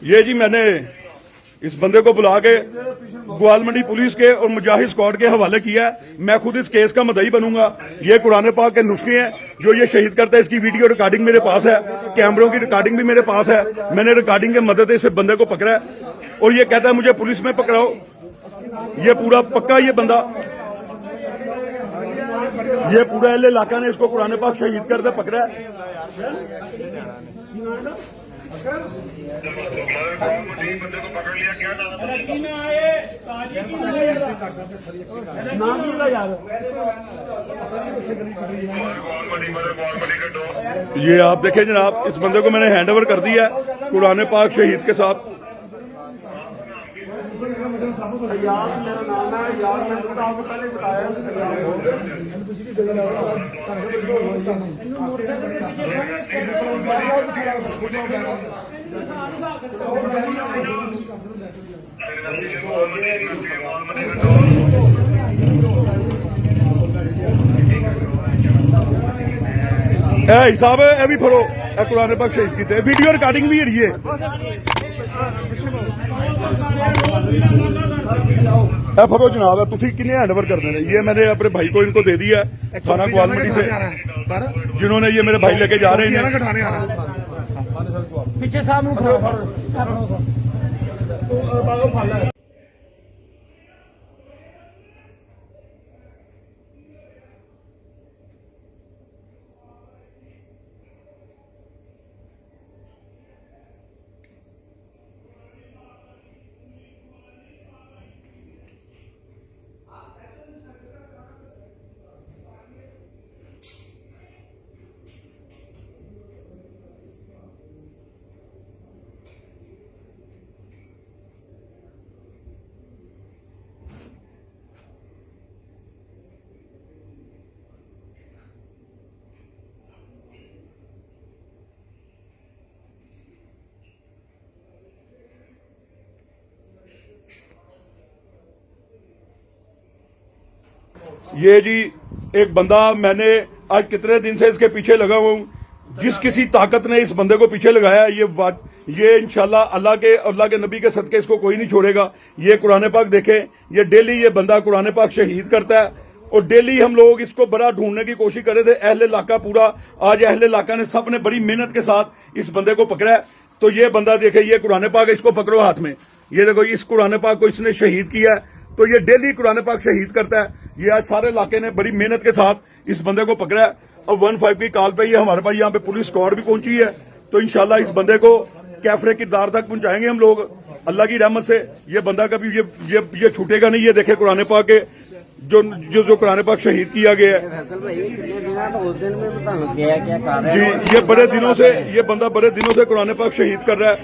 ये जी मैंने इस बंदे को बुला के ग्वालमंडी पुलिस के और मुजाहिद स्क्वाड के हवाले किया है। मैं खुद इस केस का मुद्दई बनूंगा। ये कुरान पाक के नुस्खे हैं जो ये शहीद करता है। इसकी वीडियो रिकॉर्डिंग मेरे पास है, कैमरों की रिकॉर्डिंग भी मेरे पास है। मैंने रिकॉर्डिंग की मदद से इस बंदे को पकड़ा है और ये कहता है मुझे पुलिस में पकड़ाओ। ये पूरा पक्का ये बंदा, ये पूरा अहले इलाका ने इसको कुरान पाक शहीद करते पकड़ा है। ये आप देखें जनाब, इस बंदे को मैंने हैंड ओवर कर दिया है कुरान पाक शहीद के साथ। हिसाब है भी फड़ो कुरान पाक शहीद की वीडियो रिकॉर्डिंग भी है। फड़ो जनाब है तुम किन्ने हैंडओवर करने ने। ये मैंने अपने भाई को इनको दे दिया है थाना ग्वालमंडी से, जिन्होंने ये मेरे भाई लेके जा रहे हैं। पीछे साहब ये जी एक बंदा, मैंने आज कितने दिन से इसके पीछे लगा हुआ हूं। जिस किसी ताकत ने इस बंदे को पीछे लगाया, ये इंशाल्लाह अल्लाह के नबी के सदके इसको कोई नहीं छोड़ेगा। ये कुरान पाक देखें, ये डेली ये बंदा कुरान पाक शहीद करता है और डेली हम लोग इसको बड़ा ढूंढने की कोशिश कर रहे थे। अहले इलाका पूरा, आज अहले इलाका ने सब ने बड़ी मेहनत के साथ इस बंदे को पकड़ा है। तो ये बंदा देखे, ये कुरान पाक, इसको पकड़ो हाथ में। ये देखो, इस कुरान पाक को इसने शहीद किया है। तो ये डेली कुरान पाक शहीद करता है। ये आज सारे इलाके ने बड़ी मेहनत के साथ इस बंदे को पकड़ा है। अब 15 की कॉल पे ये हमारे पास यहाँ पे पुलिस स्क्वाड भी पहुंची है। तो इंशाल्लाह इस बंदे को कैफरे किरदार तक पहुंचाएंगे हम लोग अल्लाह की रहमत से। ये बंदा कभी ये छूटेगा नहीं। ये देखे कुरान पाक के जो कुरान पाक शहीद किया गया है जी। ये बड़े दिनों से ये बंदा बड़े दिनों से कुरान पाक शहीद कर रहा है।